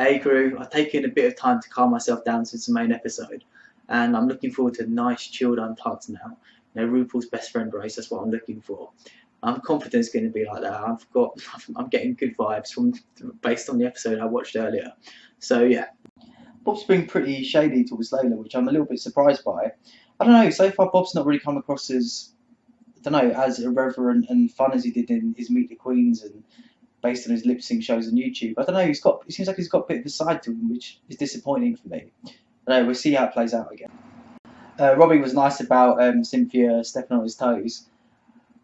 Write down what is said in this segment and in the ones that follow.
Hey crew, I've taken a bit of time to calm myself down since the main episode, and I'm looking forward to a nice chilled Untucked now. RuPaul's best friend race, that's what I'm looking for. I'm confident it's going to be like that. I'm getting good vibes from based on the episode I watched earlier. So yeah. Bob's been pretty shady towards Layla, which I'm a little bit surprised by. I don't know, so far Bob's not really come across as, I don't know, as irreverent and fun as he did in his Meet the Queens and based on his lip sync shows on YouTube. I don't know, it seems like he's got a bit of a side to him, which is disappointing for me. I don't know, we'll see how it plays out again. Robbie was nice about Cynthia stepping on his toes,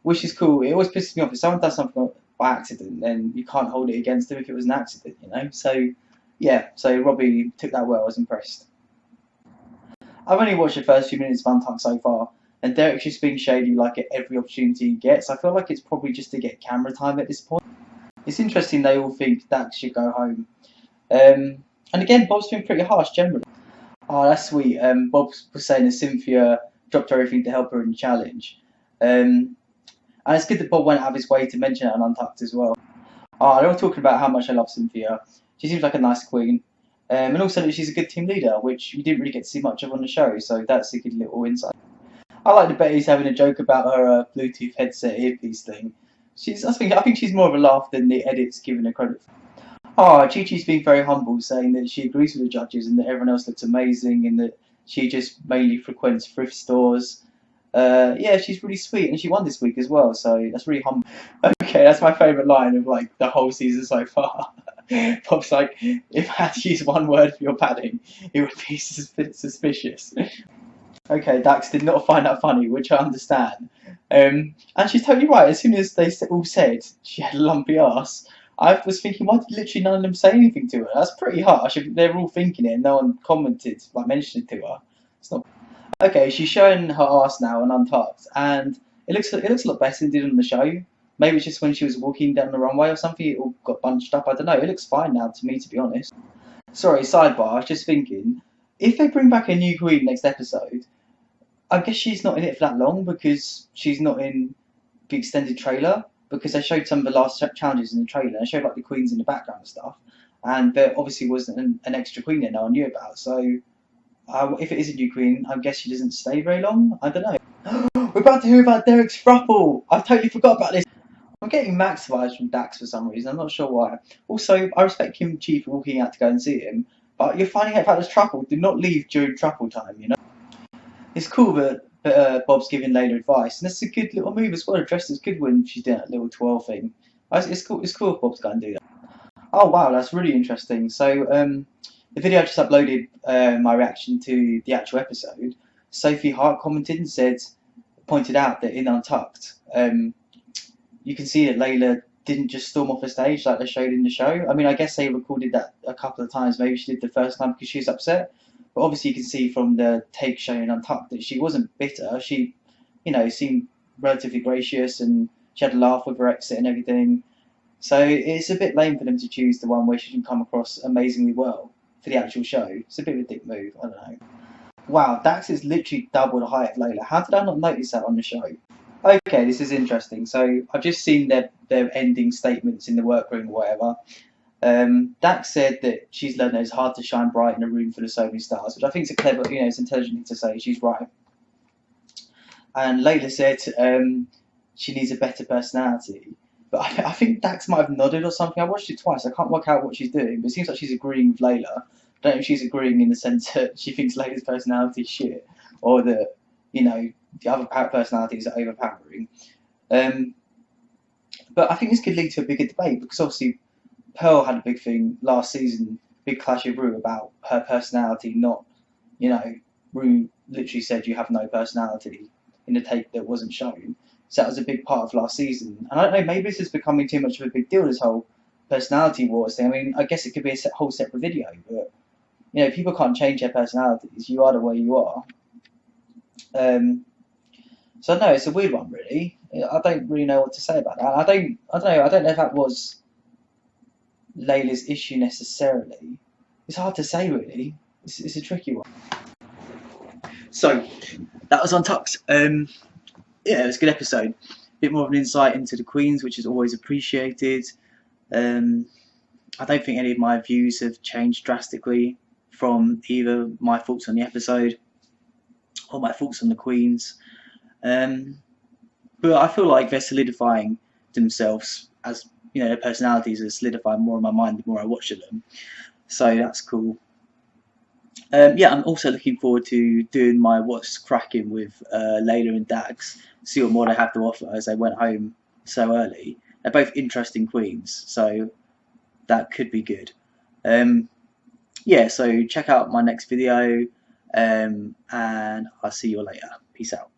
which is cool. It always pisses me off if someone does something by accident, then you can't hold it against them if it was an accident, you know? So, yeah, so Robbie took that well. I was impressed. I've only watched the first few minutes of Untucked so far, and Derek's just being shady like at every opportunity he gets. I feel like it's probably just to get camera time at this point. It's interesting they all think Dax should go home. And again, Bob's been pretty harsh generally. Oh, that's sweet. Bob was saying that Cynthia dropped everything to help her in the challenge. And it's good that Bob went out of his way to mention it on Untucked as well. Oh, they're all talking about how much I love Cynthia. She seems like a nice queen. And also that she's a good team leader, which you didn't really get to see much of on the show, so that's a good little insight. I like that Betty's having a joke about her Bluetooth headset earpiece thing. I think she's more of a laugh than the edit's giving her credit for. Oh, Chi-Chi's being very humble, saying that she agrees with the judges and that everyone else looks amazing and that she just mainly frequents thrift stores. Yeah, she's really sweet, and she won this week as well, so that's really humble. Okay, that's my favourite line of like the whole season so far. Bob's like, if I had to use one word for your padding, it would be suspicious. Okay, Dax did not find that funny, which I understand. And she's totally right. As soon as they all said she had a lumpy ass, I was thinking, why did literally none of them say anything to her? That's pretty harsh. If they're all thinking it and no one commented, like mentioned it to her. It's not. Okay, she's showing her ass now on Untucked, and it looks a lot better than it did on the show. Maybe it's just when she was walking down the runway or something, it all got bunched up. I don't know. It looks fine now to me, to be honest. Sorry, sidebar. I was just thinking, if they bring back a new queen next episode, I guess she's not in it for that long because she's not in the extended trailer, because they showed some of the last challenges in the trailer. They showed like the queens in the background and stuff, and there obviously wasn't an extra queen that no one knew about. So if it is a new queen, I guess she doesn't stay very long. I don't know. We're about to hear about Derek's throuple. I totally forgot about this. I'm getting max vibes from Dax for some reason. I'm not sure why. Also, I respect Kim Chi for walking out to go and see him, but you're finding out about this throuple. Do not leave during throuple time, you know. It's cool that Bob's giving Layla advice, and it's a good little move as well. Dressed as good when she's doing that little twirl thing. It's cool. It's cool if Bob's going to do that. Oh wow, that's really interesting. So the video I just uploaded, my reaction to the actual episode. Sophie Hart commented and pointed out that in Untucked, you can see that Layla didn't just storm off the stage like they showed in the show. I mean, I guess they recorded that a couple of times. Maybe she did the first time because she was upset. But obviously you can see from the take shown in Untucked that she wasn't bitter. She, seemed relatively gracious and she had a laugh with her exit and everything. So it's a bit lame for them to choose the one where she didn't come across amazingly well for the actual show. It's a bit of a dick move, I don't know. Wow, Dax is literally double the height of Layla. How did I not notice that on the show? Okay, this is interesting. So I've just seen their ending statements in the workroom or whatever. Dax said that she's learned that it's hard to shine bright in a room full of so many stars, which I think is a clever, it's intelligent thing to say. She's right. And Layla said she needs a better personality. But I think Dax might have nodded or something. I watched it twice. I can't work out what she's doing, but it seems like she's agreeing with Layla. I don't know if she's agreeing in the sense that she thinks Layla's personality is shit, or that, the other personalities are overpowering. But I think this could lead to a bigger debate, because obviously Pearl had a big thing last season, big clash with Rue about her personality not, Rue literally said you have no personality in the tape that wasn't shown. So that was a big part of last season. And I don't know, maybe this is becoming too much of a big deal, this whole personality wars thing. I mean, I guess it could be a whole separate video, but, people can't change their personalities. You are the way you are. So no, it's a weird one, really. I don't really know what to say about that. I don't know if that was Layla's issue necessarily. It's hard to say, really. It's a tricky one. So that was Untucked. Yeah, it was a good episode. A bit more of an insight into the queens, which is always appreciated. I don't think any of my views have changed drastically from either my thoughts on the episode or my thoughts on the queens. But I feel like they're solidifying themselves as, their personalities are solidifying more in my mind the more I watch them. So that's cool. Yeah, I'm also looking forward to doing my What's Cracking with Layla and Dax, see what more they have to offer as they went home so early. They're both interesting queens, so that could be good. Yeah, so check out my next video, and I'll see you later. Peace out.